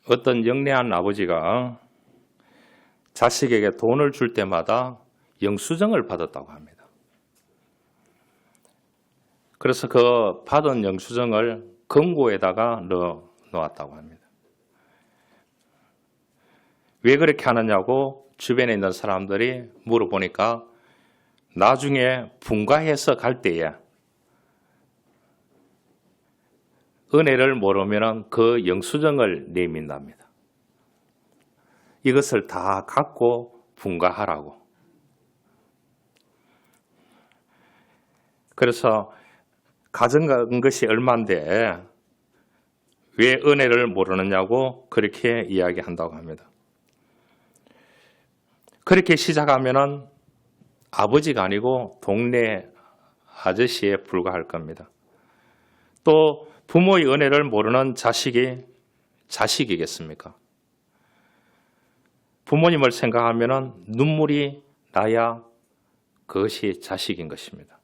어떤 영리한 아버지가 자식에게 돈을 줄 때마다 영수증을 받았다고 합니다. 그래서 그 받은 영수증을 금고에다가 넣어놨다고 합니다. 왜 그렇게 하느냐고 주변에 있는 사람들이 물어보니까 나중에 분가해서 갈 때에 은혜를 모르면 그 영수증을 내민답니다. 이것을 다 갖고 분가하라고. 그래서 가진 것이 얼만데 왜 은혜를 모르느냐고 그렇게 이야기한다고 합니다. 그렇게 시작하면은 아버지가 아니고 동네 아저씨에 불과할 겁니다. 또 부모의 은혜를 모르는 자식이 자식이겠습니까? 부모님을 생각하면은 눈물이 나야 그것이 자식인 것입니다.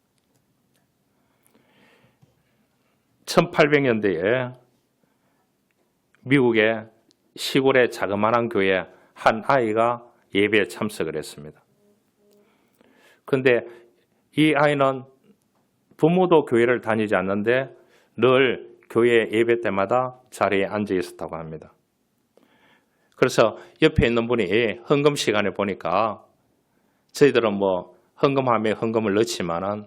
1800년대에 미국의 시골의 자그마한 교회 한 아이가 예배에 참석을 했습니다. 그런데 이 아이는 부모도 교회를 다니지 않는데 늘 교회 예배 때마다 자리에 앉아 있었다고 합니다. 그래서 옆에 있는 분이 헌금 시간에 보니까 저희들은 헌금함에 헌금을 넣지만은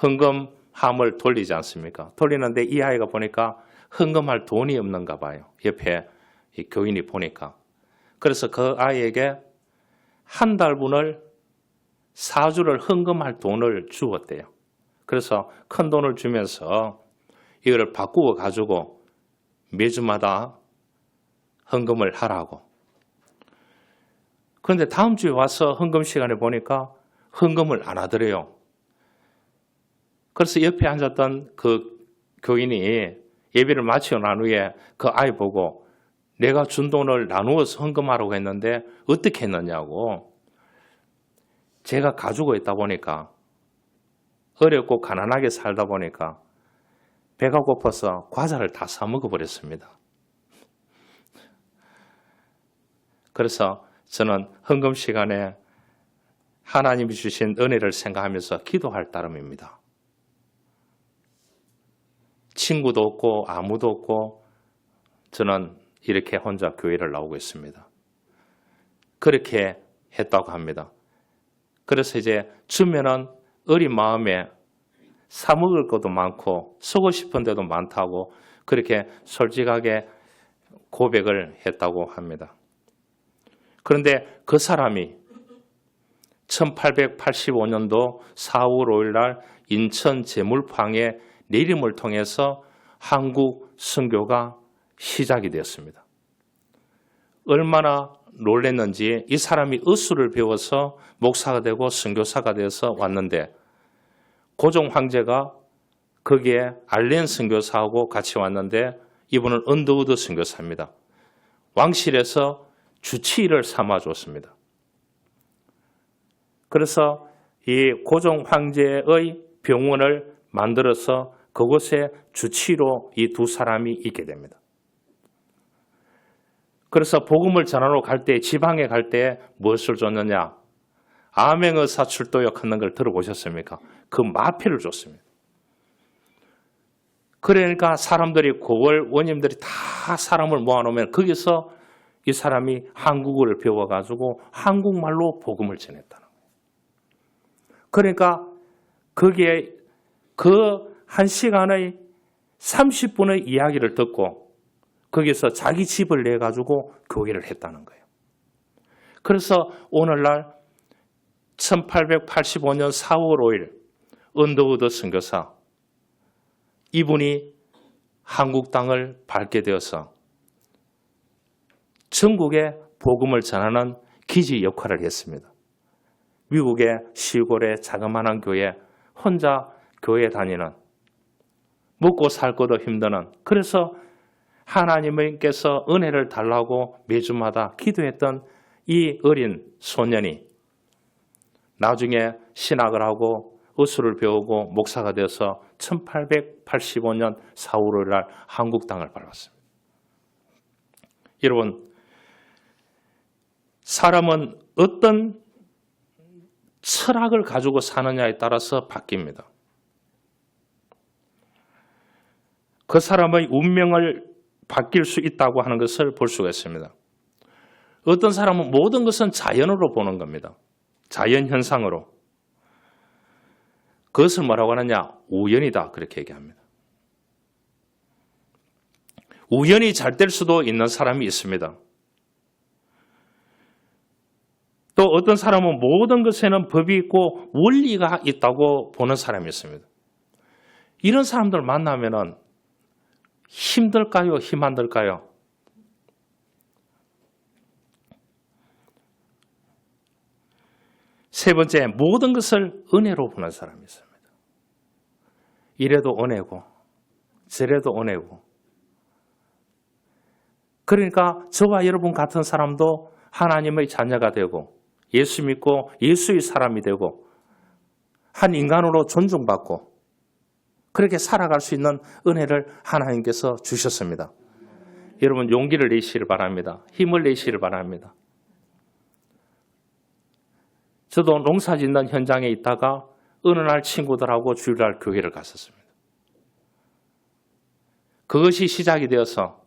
헌금함을 돌리지 않습니까? 돌리는데 이 아이가 보니까 헌금할 돈이 없는가 봐요. 옆에 이 교인이 보니까. 그래서 그 아이에게 한 달분을 사주를 헌금할 돈을 주었대요. 그래서 큰 돈을 주면서 이걸 바꾸어 가지고 매주마다 헌금을 하라고. 그런데 다음 주에 와서 헌금 시간에 보니까 헌금을 안 하더래요. 그래서 옆에 앉았던 그 교인이 예배를 마치고 난 후에 그 아이 보고 내가 준 돈을 나누어서 헌금하라고 했는데 어떻게 했느냐고. 제가 가지고 있다 보니까 어렵고 가난하게 살다 보니까 배가 고파서 과자를 다 사 먹어버렸습니다. 그래서 저는 헌금 시간에 하나님이 주신 은혜를 생각하면서 기도할 따름입니다. 친구도 없고 아무도 없고 저는 이렇게 혼자 교회를 나오고 있습니다. 그렇게 했다고 합니다. 그래서 이제 주면은 어린 마음에 사 먹을 것도 많고 쓰고 싶은 데도 많다고 그렇게 솔직하게 고백을 했다고 합니다. 그런데 그 사람이 1885년도 4월 5일 날 인천 제물방의 내림을 통해서 한국 선교가 시작이 되었습니다. 얼마나 놀랐는지 이 사람이 의술을 배워서 목사가 되고 선교사가 되어서 왔는데 고종 황제가 거기에 알렌 선교사하고 같이 왔는데 이분은 언더우드 선교사입니다. 왕실에서 주치의를 삼아줬습니다. 그래서 이 고종 황제의 병원을 만들어서 그곳에 주치의로 이 두 사람이 있게 됩니다. 그래서 복음을 전하러 갈 때, 지방에 갈 때 무엇을 줬느냐? 암행의사 출도역 하는 걸 들어보셨습니까? 그 마패를 줬습니다. 그러니까 사람들이 9월 원님들이 다 사람을 모아놓으면 거기서 이 사람이 한국어를 배워가지고 한국말로 복음을 전했다는 거예요. 그러니까 거기에 그 한 시간의 30분의 이야기를 듣고 거기서 자기 집을 내가지고 교회를 했다는 거예요. 그래서 오늘날 1885년 4월 5일 언더우드 선교사 이분이 한국 땅을 밟게 되어서 전국에 복음을 전하는 기지 역할을 했습니다. 미국의 시골의 자그마한 교회 혼자 교회 다니는 먹고 살 것도 힘드는 그래서 하나님께서 은혜를 달라고 매주마다 기도했던 이 어린 소년이 나중에 신학을 하고 의술을 배우고 목사가 되어서 1885년 4월 5일 날 한국 땅을 밟았습니다. 여러분, 사람은 어떤 철학을 가지고 사느냐에 따라서 바뀝니다. 그 사람의 운명을 바뀔 수 있다고 하는 것을 볼 수가 있습니다. 어떤 사람은 모든 것은 자연으로 보는 겁니다. 자연 현상으로. 그것을 뭐라고 하느냐? 우연이다. 그렇게 얘기합니다. 우연히 잘 될 수도 있는 사람이 있습니다. 또 어떤 사람은 모든 것에는 법이 있고 원리가 있다고 보는 사람이 있습니다. 이런 사람들 만나면은 힘들까요? 힘 안 들까요? 세 번째, 모든 것을 은혜로 보는 사람이 있습니다. 이래도 은혜고 저래도 은혜고. 그러니까 저와 여러분 같은 사람도 하나님의 자녀가 되고 예수 믿고 예수의 사람이 되고 한 인간으로 존중받고 그렇게 살아갈 수 있는 은혜를 하나님께서 주셨습니다. 여러분 용기를 내시기를 바랍니다. 힘을 내시기를 바랍니다. 저도 농사 짓는 현장에 있다가 어느 날 친구들하고 주일날 교회를 갔었습니다. 그것이 시작이 되어서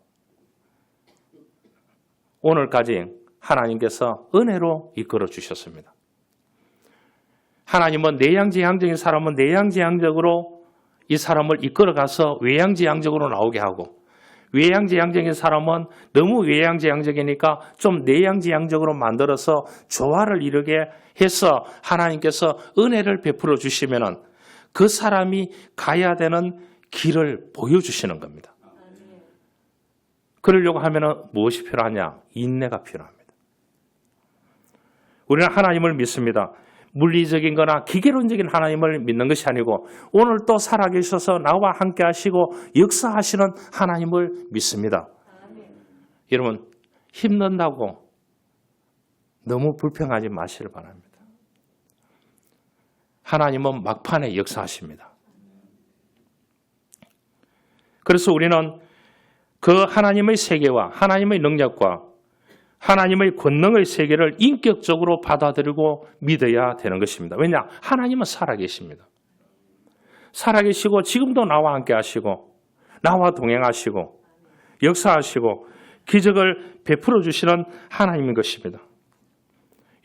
오늘까지 하나님께서 은혜로 이끌어 주셨습니다. 하나님은 내양지향적인 사람은 내양지향적으로 이 사람을 이끌어가서 외양지향적으로 나오게 하고 외양지향적인 사람은 너무 외양지향적이니까 좀 내양지향적으로 만들어서 조화를 이루게 해서 하나님께서 은혜를 베풀어 주시면 그 사람이 가야 되는 길을 보여주시는 겁니다. 그러려고 하면 무엇이 필요하냐? 인내가 필요합니다. 우리는 하나님을 믿습니다. 물리적인 거나 기계론적인 하나님을 믿는 것이 아니고 오늘 또 살아계셔서 나와 함께 하시고 역사하시는 하나님을 믿습니다. 여러분 힘든다고 너무 불평하지 마시길 바랍니다. 하나님은 막판에 역사하십니다. 그래서 우리는 그 하나님의 세계와 하나님의 능력과 하나님의 권능의 세계를 인격적으로 받아들이고 믿어야 되는 것입니다. 왜냐? 하나님은 살아계십니다. 살아계시고 지금도 나와 함께 하시고 나와 동행하시고 역사하시고 기적을 베풀어 주시는 하나님인 것입니다.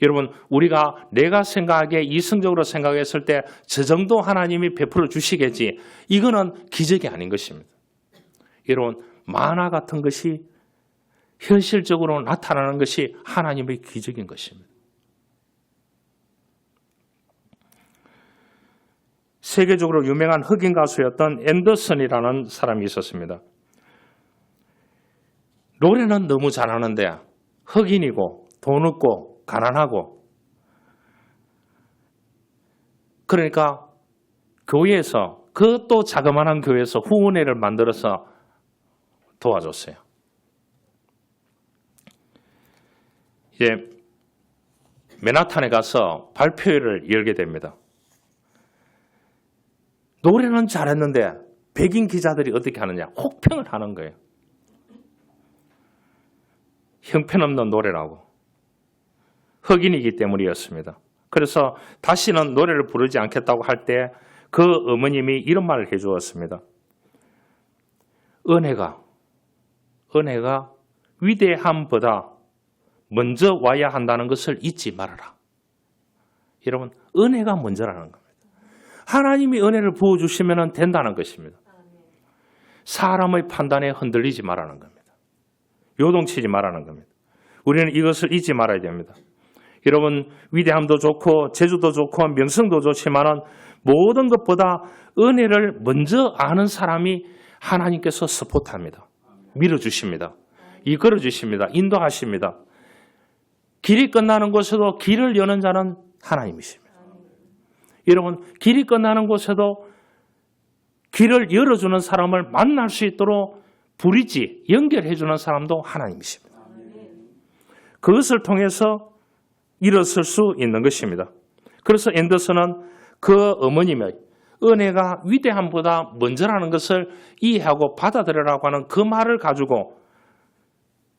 여러분 우리가 내가 생각하기에 이성적으로 생각했을 때 저 정도 하나님이 베풀어 주시겠지 이거는 기적이 아닌 것입니다. 여러분 만화 같은 것이 현실적으로 나타나는 것이 하나님의 기적인 것입니다. 세계적으로 유명한 흑인 가수였던 앤더슨이라는 사람이 있었습니다. 노래는 너무 잘하는데 흑인이고 돈 없고 가난하고 그러니까 교회에서 그것도 자그마한 교회에서 후원회를 만들어서 도와줬어요. 이제 맨하탄에 가서 발표회를 열게 됩니다. 노래는 잘했는데 백인 기자들이 어떻게 하느냐? 혹평을 하는 거예요. 형편없는 노래라고. 흑인이기 때문이었습니다. 그래서 다시는 노래를 부르지 않겠다고 할 때 그 어머님이 이런 말을 해주었습니다. 은혜가 위대함보다 먼저 와야 한다는 것을 잊지 말아라. 여러분, 은혜가 먼저라는 겁니다. 하나님이 은혜를 부어주시면 된다는 것입니다. 사람의 판단에 흔들리지 말라는 겁니다. 요동치지 말라는 겁니다. 우리는 이것을 잊지 말아야 됩니다. 여러분, 위대함도 좋고 재주도 좋고 명성도 좋지만 모든 것보다 은혜를 먼저 아는 사람이 하나님께서 서포트합니다. 밀어주십니다. 이끌어주십니다. 인도하십니다. 길이 끝나는 곳에도 길을 여는 자는 하나님이십니다. 여러분, 길이 끝나는 곳에도 길을 열어주는 사람을 만날 수 있도록 브리지, 연결해주는 사람도 하나님이십니다. 그것을 통해서 일어설 수 있는 것입니다. 그래서 앤더슨은 그 어머님의 은혜가 위대함보다 먼저라는 것을 이해하고 받아들여라고 하는 그 말을 가지고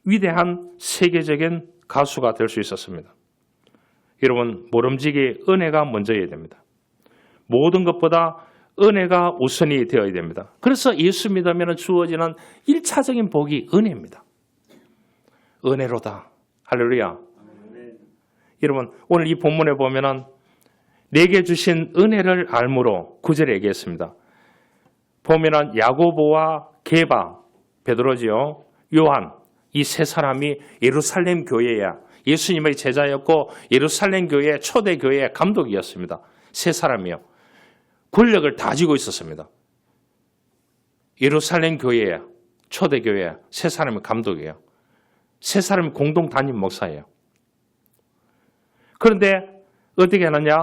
위대한 세계적인 가수가 될 수 있었습니다. 여러분, 모름지기 은혜가 먼저여야 됩니다. 모든 것보다 은혜가 우선이 되어야 됩니다. 그래서 예수 믿으면 주어지는 1차적인 복이 은혜입니다. 은혜로다. 할렐루야. 여러분, 오늘 이 본문에 보면은 내게 주신 은혜를 알므로 9절에 얘기했습니다. 보면은 야고보와 게바, 베드로지요, 요한, 이 세 사람이 예루살렘 교회야. 예수님의 제자였고 예루살렘 교회 초대 교회의 감독이었습니다. 세 사람이요. 권력을 다 쥐고 있었습니다. 예루살렘 교회 초대 교회 세 사람의 감독이에요. 세 사람이 공동 담임 목사예요. 그런데 어떻게 하느냐?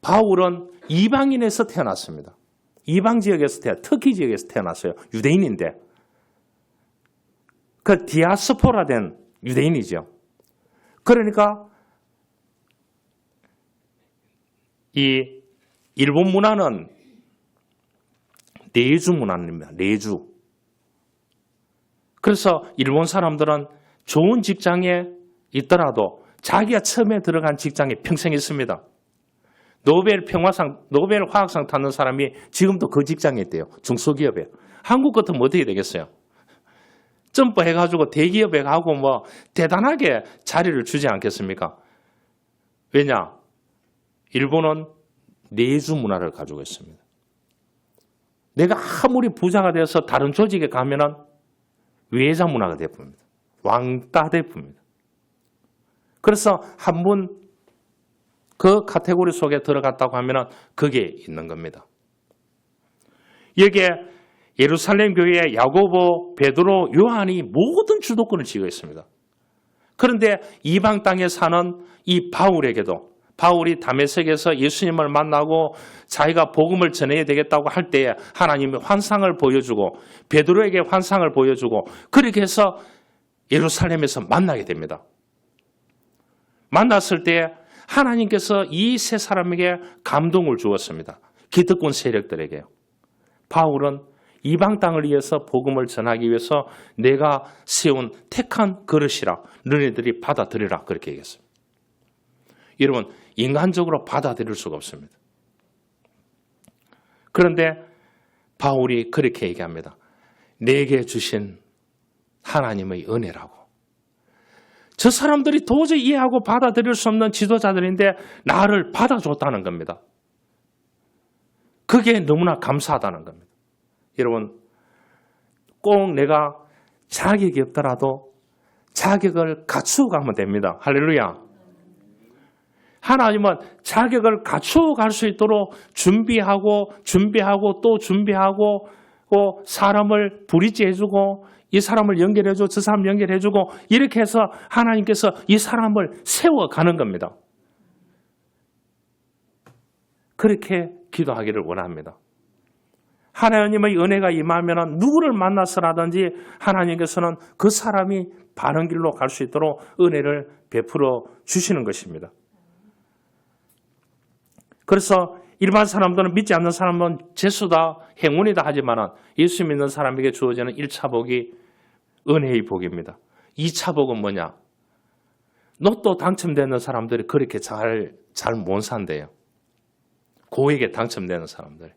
바울은 이방인에서 태어났습니다. 이방 지역에서 터키 지역에서 태어났어요. 유대인인데. 그 디아스포라 된 유대인이죠. 그러니까 이 일본 문화는 내주 문화입니다. 내주. 그래서 일본 사람들은 좋은 직장에 있더라도 자기가 처음에 들어간 직장에 평생 있습니다. 노벨 평화상, 노벨 화학상 타는 사람이 지금도 그 직장에 있대요. 중소기업에. 한국 같으면 어떻게 되겠어요? 점프해가지고 대기업에 가고 뭐 대단하게 자리를 주지 않겠습니까? 왜냐? 일본은 내주 문화를 가지고 있습니다. 내가 아무리 부자가 돼서 다른 조직에 가면은 외자 문화가 되어버립니다. 왕따 되어버립니다. 그래서 한 번 그 카테고리 속에 들어갔다고 하면은 그게 있는 겁니다. 여기에 예루살렘 교회의 야고보, 베드로, 요한이 모든 주도권을 쥐고 있습니다. 그런데 이방 땅에 사는 이 바울에게도 바울이 다메섹에서 예수님을 만나고 자기가 복음을 전해야 되겠다고 할 때에 하나님이 환상을 보여주고 베드로에게 환상을 보여주고 그렇게 해서 예루살렘에서 만나게 됩니다. 만났을 때 하나님께서 이 세 사람에게 감동을 주었습니다. 기득권 세력들에게요. 바울은 이방 땅을 위해서 복음을 전하기 위해서 내가 세운 택한 그릇이라 너희들이 받아들이라 그렇게 얘기했습니다. 여러분, 인간적으로 받아들일 수가 없습니다. 그런데 바울이 그렇게 얘기합니다. 내게 주신 하나님의 은혜라고. 저 사람들이 도저히 이해하고 받아들일 수 없는 지도자들인데 나를 받아줬다는 겁니다. 그게 너무나 감사하다는 겁니다. 여러분, 꼭 내가 자격이 없더라도 자격을 갖추고 가면 됩니다. 할렐루야. 하나님은 자격을 갖추어 갈 수 있도록 준비하고 또 준비하고 사람을 브릿지해주고 이 사람을 연결해주고 저 사람 연결해주고 이렇게 해서 하나님께서 이 사람을 세워가는 겁니다. 그렇게 기도하기를 원합니다. 하나님의 은혜가 임하면 누구를 만나서라든지 하나님께서는 그 사람이 바른 길로 갈 수 있도록 은혜를 베풀어 주시는 것입니다. 그래서 일반 사람들은 믿지 않는 사람은 재수다, 행운이다 하지만 예수 믿는 사람에게 주어지는 1차 복이 은혜의 복입니다. 2차 복은 뭐냐? 로또 당첨되는 사람들이 그렇게 잘 못 산대요. 고액에 당첨되는 사람들.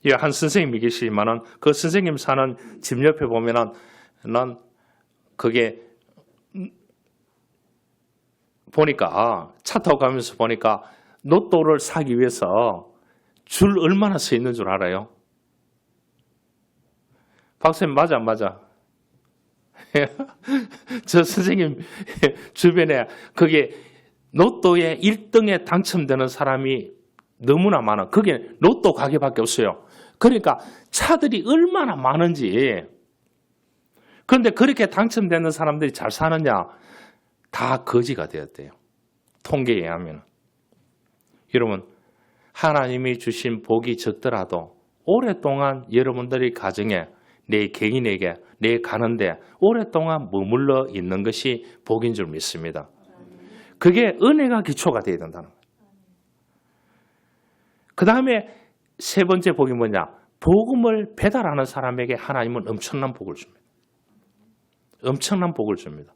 예, 한 선생님이 계시지만은 그 선생님 사는 집 옆에 보면은 난 그게 보니까 차 타고 가면서 보니까 로또를 사기 위해서 줄 얼마나 서 있는 줄 알아요? 박사님 맞아 안 맞아? 저 선생님 주변에 그게 로또에 1등에 당첨되는 사람이 너무나 많아. 그게 로또 가게밖에 없어요. 그러니까 차들이 얼마나 많은지. 그런데 그렇게 당첨되는 사람들이 잘 사느냐? 다 거지가 되었대요. 통계에 의하면. 여러분, 하나님이 주신 복이 적더라도 오랫동안 여러분들의 가정에 내 개인에게 내 가는데 오랫동안 머물러 있는 것이 복인 줄 믿습니다. 그게 은혜가 기초가 되어야 된다는 거예요. 그 다음에 세 번째 복이 뭐냐? 복음을 배달하는 사람에게 하나님은 엄청난 복을 줍니다. 엄청난 복을 줍니다.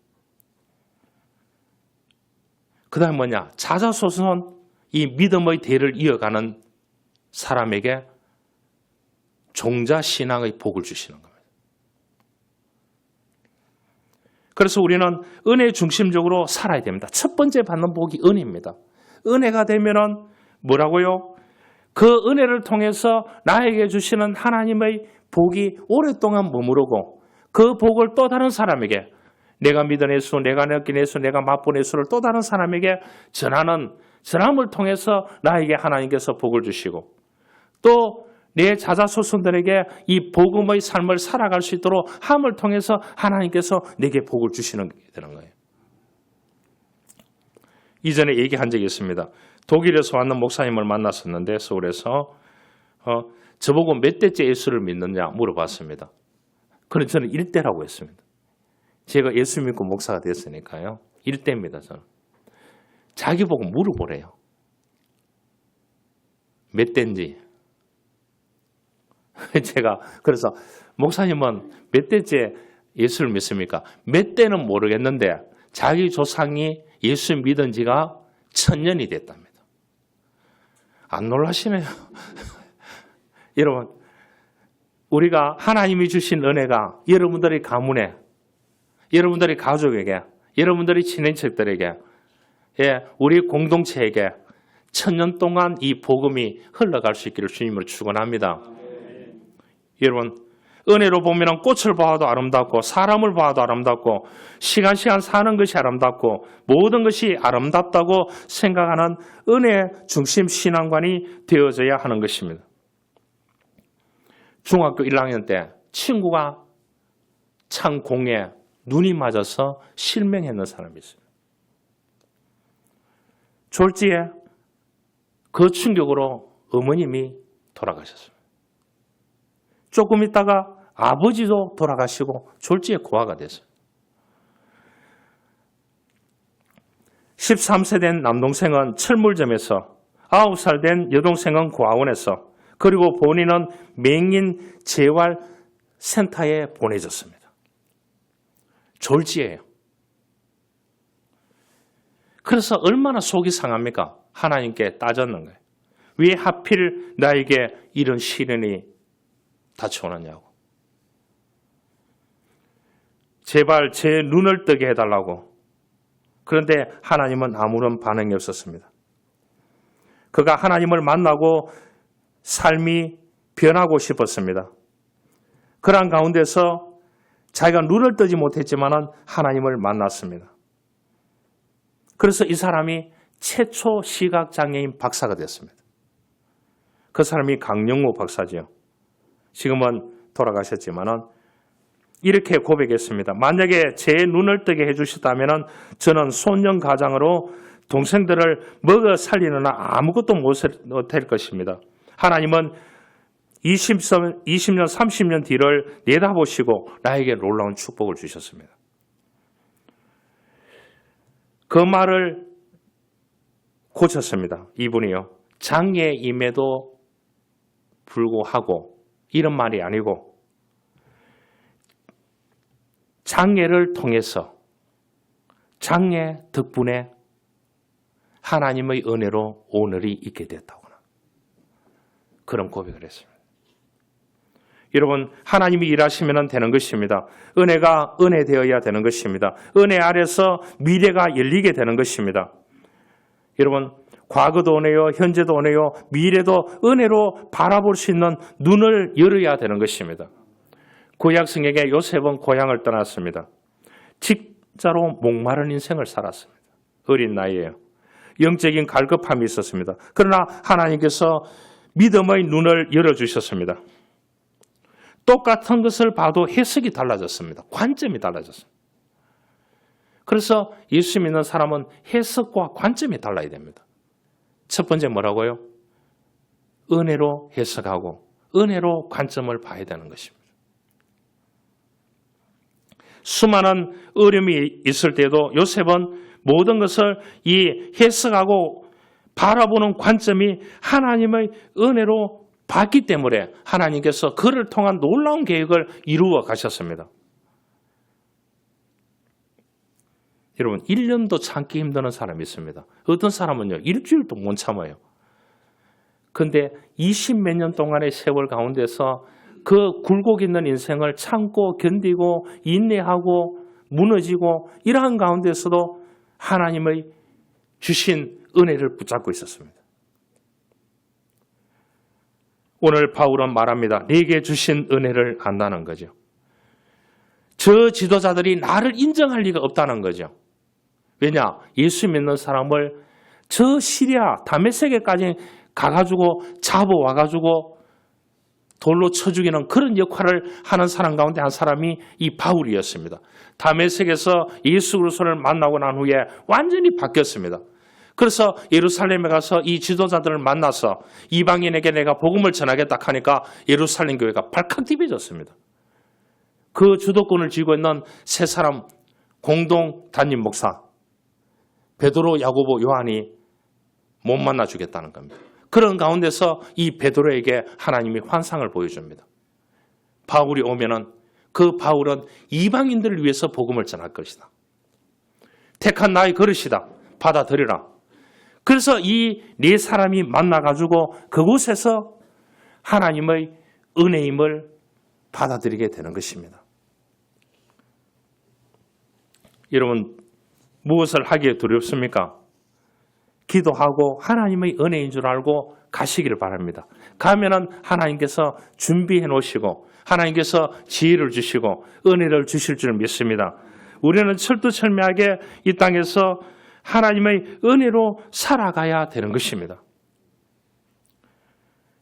그 다음 뭐냐? 자자손손 이 믿음의 대를 이어가는 사람에게 종자신앙의 복을 주시는 겁니다. 그래서 우리는 은혜 중심적으로 살아야 됩니다. 첫 번째 받는 복이 은혜입니다. 은혜가 되면은 뭐라고요? 그 은혜를 통해서 나에게 주시는 하나님의 복이 오랫동안 머무르고 그 복을 또 다른 사람에게 내가 믿은 예수, 내가 느낀 예수, 내가 맛본 예수를 또 다른 사람에게 전함을 통해서 나에게 하나님께서 복을 주시고 또 내 자자손손들에게 이 복음의 삶을 살아갈 수 있도록 함을 통해서 하나님께서 내게 복을 주시는 게 되는 거예요. 이전에 얘기한 적이 있습니다. 독일에서 왔는 목사님을 만났었는데 서울에서 저보고 몇 대째 예수를 믿느냐 물어봤습니다. 그래서 저는 1대라고 했습니다. 제가 예수 믿고 목사가 됐으니까요. 1대입니다. 저는. 자기 보고 물어보래요. 몇 대인지. 제가 그래서 목사님은 몇 대째 예수를 믿습니까? 몇 대는 모르겠는데 자기 조상이 예수 믿은 지가 1000년이 됐답니다. 안 놀라시네요. 여러분, 우리가 하나님이 주신 은혜가 여러분들의 가문에, 여러분들의 가족에게, 여러분들의 친인척들에게, 우리 공동체에게 1000년 동안 이 복음이 흘러갈 수 있기를 주님으로 축원합니다. 여러분, 은혜로 보면 꽃을 봐도 아름답고 사람을 봐도 아름답고 시간 사는 것이 아름답고 모든 것이 아름답다고 생각하는 은혜 중심 신앙관이 되어져야 하는 것입니다. 중학교 1학년 때 친구가 찬 공에 눈이 맞아서 실명했는 사람이 있어요. 졸지에 그 충격으로 어머님이 돌아가셨습니다. 조금 있다가 아버지도 돌아가시고 졸지에 고아가 됐어요. 13세 된 남동생은 철물점에서 9살 된 여동생은 고아원에서 그리고 본인은 맹인 재활센터에 보내졌습니다. 졸지예요. 그래서 얼마나 속이 상합니까? 하나님께 따졌는 거예요. 왜 하필 나에게 이런 시련이 닥쳐오느냐고. 제발 제 눈을 뜨게 해달라고. 그런데 하나님은 아무런 반응이 없었습니다. 그가 하나님을 만나고 삶이 변하고 싶었습니다. 그러한 가운데서 자기가 눈을 뜨지 못했지만 하나님을 만났습니다. 그래서 이 사람이 최초 시각장애인 박사가 됐습니다. 그 사람이 강영모 박사지요. 지금은 돌아가셨지만 이렇게 고백했습니다. 만약에 제 눈을 뜨게 해주셨다면 저는 소년 가장으로 동생들을 먹여 살리느나 아무것도 못할 것입니다. 하나님은 20년, 30년 뒤를 내다보시고 나에게 놀라운 축복을 주셨습니다. 그 말을 고쳤습니다. 이분이요. 장애임에도 불구하고 이런 말이 아니고 장애를 통해서 장애 덕분에 하나님의 은혜로 오늘이 있게 됐다거나 그런 고백을 했습니다. 여러분, 하나님이 일하시면 되는 것입니다. 은혜가 은혜 되어야 되는 것입니다. 은혜 아래서 미래가 열리게 되는 것입니다. 여러분, 과거도 은혜요, 현재도 은혜요, 미래도 은혜로 바라볼 수 있는 눈을 열어야 되는 것입니다. 구약성에게 요셉은 고향을 떠났습니다. 진짜로 목마른 인생을 살았습니다. 어린 나이에요. 영적인 갈급함이 있었습니다. 그러나 하나님께서 믿음의 눈을 열어주셨습니다. 똑같은 것을 봐도 해석이 달라졌습니다. 관점이 달라졌습니다. 그래서 예수 믿는 사람은 해석과 관점이 달라야 됩니다. 첫 번째 뭐라고요? 은혜로 해석하고 은혜로 관점을 봐야 되는 것입니다. 수많은 어려움이 있을 때도 요셉은 모든 것을 이 해석하고 바라보는 관점이 하나님의 은혜로 봤기 때문에 하나님께서 그를 통한 놀라운 계획을 이루어 가셨습니다. 여러분, 1년도 참기 힘든 사람이 있습니다. 어떤 사람은요, 일주일도 못 참아요. 근데 20몇 년 동안의 세월 가운데서 그 굴곡 있는 인생을 참고 견디고 인내하고 무너지고 이러한 가운데서도 하나님의 주신 은혜를 붙잡고 있었습니다. 오늘 바울은 말합니다. 내게 주신 은혜를 안다는 거죠. 저 지도자들이 나를 인정할 리가 없다는 거죠. 왜냐? 예수 믿는 사람을 저 시리아 다메섹에까지 가가지고 잡아와가지고 돌로 쳐 죽이는 그런 역할을 하는 사람 가운데 한 사람이 이 바울이었습니다. 다메섹에서 예수 그리스도를 만나고 난 후에 완전히 바뀌었습니다. 그래서 예루살렘에 가서 이 지도자들을 만나서 이방인에게 내가 복음을 전하겠다 하니까 예루살렘 교회가 발칵 뒤집어졌습니다. 그 주도권을 쥐고 있는 세 사람 공동 담임 목사 베드로, 야고보, 요한이 못 만나 주겠다는 겁니다. 그런 가운데서 이 베드로에게 하나님이 환상을 보여줍니다. 바울이 오면은 그 바울은 이방인들을 위해서 복음을 전할 것이다. 택한 나의 그릇이다. 받아들여라. 그래서 이 네 사람이 만나가지고 그곳에서 하나님의 은혜임을 받아들이게 되는 것입니다. 여러분, 무엇을 하기에 두렵습니까? 기도하고 하나님의 은혜인 줄 알고 가시기를 바랍니다. 가면은 하나님께서 준비해 놓으시고 하나님께서 지혜를 주시고 은혜를 주실 줄 믿습니다. 우리는 철두철미하게 이 땅에서 하나님의 은혜로 살아가야 되는 것입니다.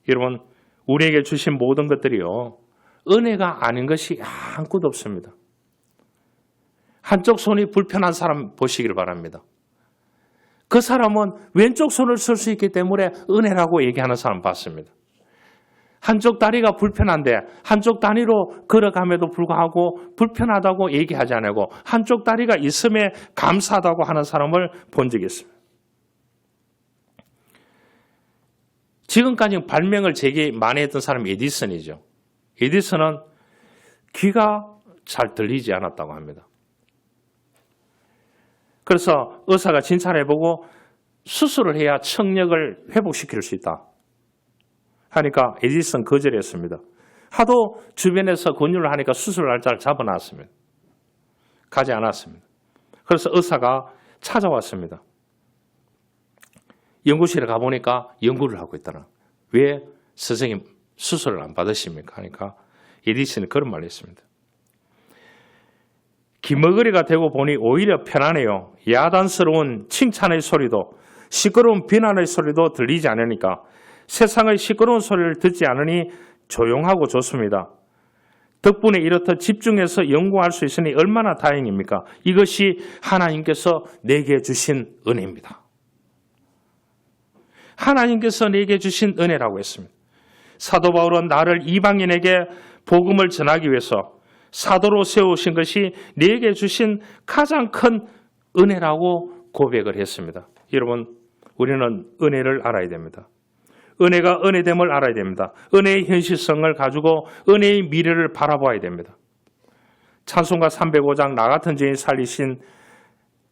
여러분, 우리에게 주신 모든 것들이요, 은혜가 아닌 것이 아무것도 없습니다. 한쪽 손이 불편한 사람 보시길 바랍니다. 그 사람은 왼쪽 손을 쓸 수 있기 때문에 은혜라고 얘기하는 사람 봤습니다. 한쪽 다리가 불편한데 한쪽 다리로 걸어감에도 불구하고 불편하다고 얘기하지 않고 한쪽 다리가 있음에 감사하다고 하는 사람을 본 적이 있습니다. 지금까지 발명을 제게 많이 했던 사람이 에디슨이죠. 에디슨은 귀가 잘 들리지 않았다고 합니다. 그래서 의사가 진찰을 해보고 수술을 해야 청력을 회복시킬 수 있다 하니까 에디슨 거절했습니다. 하도 주변에서 권유를 하니까 수술 날짜를 잡아놨습니다. 가지 않았습니다. 그래서 의사가 찾아왔습니다. 연구실에 가보니까 연구를 하고 있더라. 왜 선생님 수술을 안 받으십니까? 하니까 에디슨이 그런 말을 했습니다. 기머거리가 되고 보니 오히려 편하네요. 야단스러운 칭찬의 소리도 시끄러운 비난의 소리도 들리지 않으니까 세상의 시끄러운 소리를 듣지 않으니 조용하고 좋습니다. 덕분에 이렇듯 집중해서 연구할 수 있으니 얼마나 다행입니까? 이것이 하나님께서 내게 주신 은혜입니다. 하나님께서 내게 주신 은혜라고 했습니다. 사도 바울은 나를 이방인에게 복음을 전하기 위해서 사도로 세우신 것이 내게 주신 가장 큰 은혜라고 고백을 했습니다. 여러분, 우리는 은혜를 알아야 됩니다. 은혜가 은혜됨을 알아야 됩니다. 은혜의 현실성을 가지고 은혜의 미래를 바라봐야 됩니다. 찬송가 305장 나 같은 죄인 살리신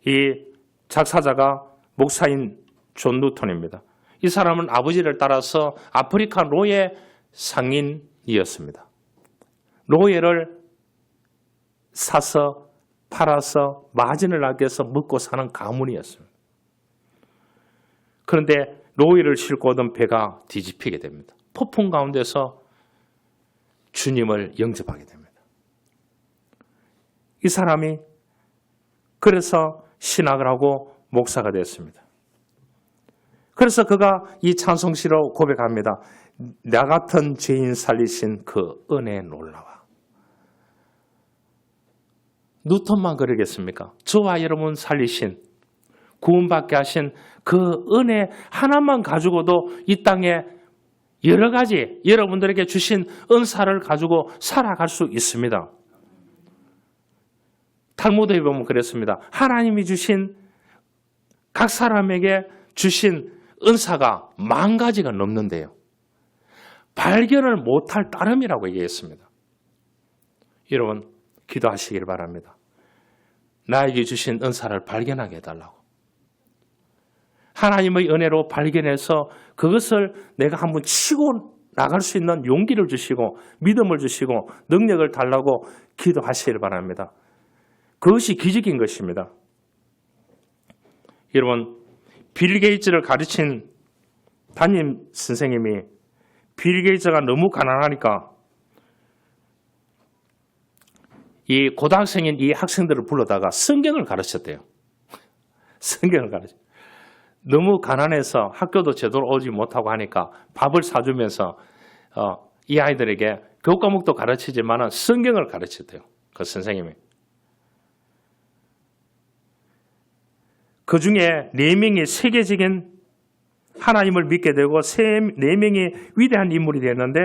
이 작사자가 목사인 존 누턴입니다. 이 사람은 아버지를 따라서 아프리카 노예 상인이었습니다. 노예를 사서 팔아서 마진을 아껴서 먹고 사는 가문이었습니다. 그런데 노예를 싣고 오던 배가 뒤집히게 됩니다. 폭풍 가운데서 주님을 영접하게 됩니다. 이 사람이 그래서 신학을 하고 목사가 됐습니다. 그래서 그가 이 찬송시로 고백합니다. 나 같은 죄인 살리신 그 은혜 놀라워. 누턴만 그러겠습니까? 저와 여러분 살리신 구원받게 하신 그 은혜 하나만 가지고도 이 땅에 여러 가지 여러분들에게 주신 은사를 가지고 살아갈 수 있습니다. 탈무드에 보면 그랬습니다. 하나님이 주신 각 사람에게 주신 은사가 10,000가지가 넘는데요. 발견을 못할 따름이라고 얘기했습니다. 여러분, 기도하시길 바랍니다. 나에게 주신 은사를 발견하게 해달라고. 하나님의 은혜로 발견해서 그것을 내가 한번 치고 나갈 수 있는 용기를 주시고 믿음을 주시고 능력을 달라고 기도하시길 바랍니다. 그것이 기적인 것입니다. 여러분, 빌 게이츠를 가르친 담임 선생님이 빌 게이츠가 너무 가난하니까 이 고등학생인 이 학생들을 불러다가 성경을 가르쳤대요. 성경을 가르쳐. 너무 가난해서 학교도 제대로 오지 못하고 하니까 밥을 사주면서 이 아이들에게 교과목도 가르치지만 성경을 가르쳤대요. 그 선생님이. 그 중에 4명이 세계적인 하나님을 믿게 되고 4명이 위대한 인물이 됐는데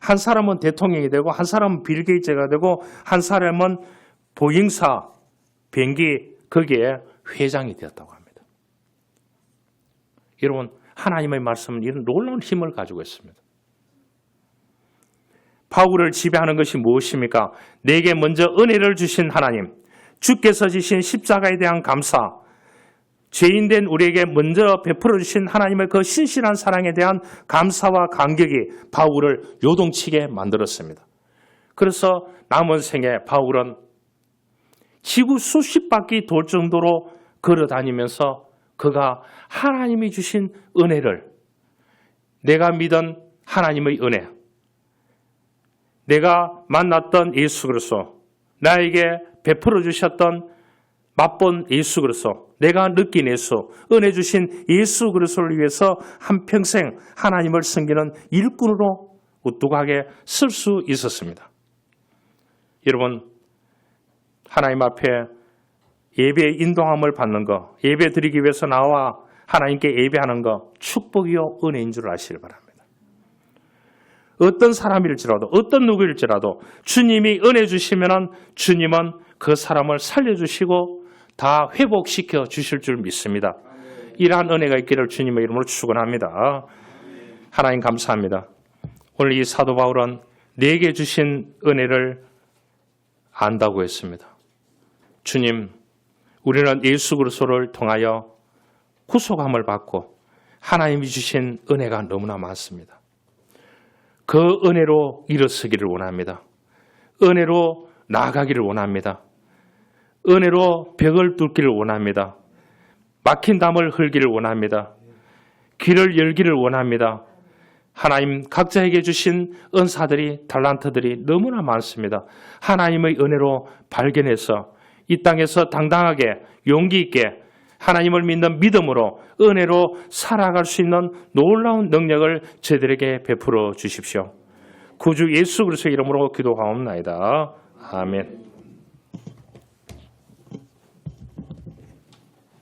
한 사람은 대통령이 되고 한 사람은 빌 게이츠가 되고 한 사람은 보잉사 비행기 거기에 회장이 되었다고 합니다. 여러분, 하나님의 말씀은 이런 놀라운 힘을 가지고 있습니다. 바울을 지배하는 것이 무엇입니까? 내게 먼저 은혜를 주신 하나님, 주께서 지신 십자가에 대한 감사, 죄인된 우리에게 먼저 베풀어 주신 하나님의 그 신실한 사랑에 대한 감사와 감격이 바울을 요동치게 만들었습니다. 그래서 남은 생에 바울은 지구 수십 바퀴 돌 정도로 걸어다니면서 그가 하나님이 주신 은혜를, 내가 믿은 하나님의 은혜, 내가 만났던 예수 그리스도, 나에게 베풀어 주셨던 맛본 예수 그리스도, 내가 느낀 예수, 은혜 주신 예수 그리스도를 위해서 한평생 하나님을 섬기는 일꾼으로 우뚝하게 설 수 있었습니다. 여러분, 하나님 앞에 예배의 인도함을 받는 것, 예배 드리기 위해서 나와 하나님께 예배하는 것, 축복이요 은혜인 줄 아시길 바랍니다. 어떤 사람일지라도, 어떤 누구일지라도 주님이 은혜 주시면 주님은 그 사람을 살려주시고 다 회복시켜 주실 줄 믿습니다. 이러한 은혜가 있기를 주님의 이름으로 축원합니다. 하나님 감사합니다. 오늘 이 사도 바울은 내게 주신 은혜를 안다고 했습니다. 주님, 우리는 예수 그리스도를 통하여 구속함을 받고 하나님이 주신 은혜가 너무나 많습니다. 그 은혜로 일어서기를 원합니다. 은혜로 나아가기를 원합니다. 은혜로 벽을 뚫기를 원합니다. 막힌 담을 흘기를 원합니다. 길을 열기를 원합니다. 하나님 각자에게 주신 은사들이, 달란트들이 너무나 많습니다. 하나님의 은혜로 발견해서 이 땅에서 당당하게 용기 있게 하나님을 믿는 믿음으로 은혜로 살아갈 수 있는 놀라운 능력을 저희들에게 베풀어 주십시오. 구주 예수 그리스도의 이름으로 기도하옵나이다. 아멘.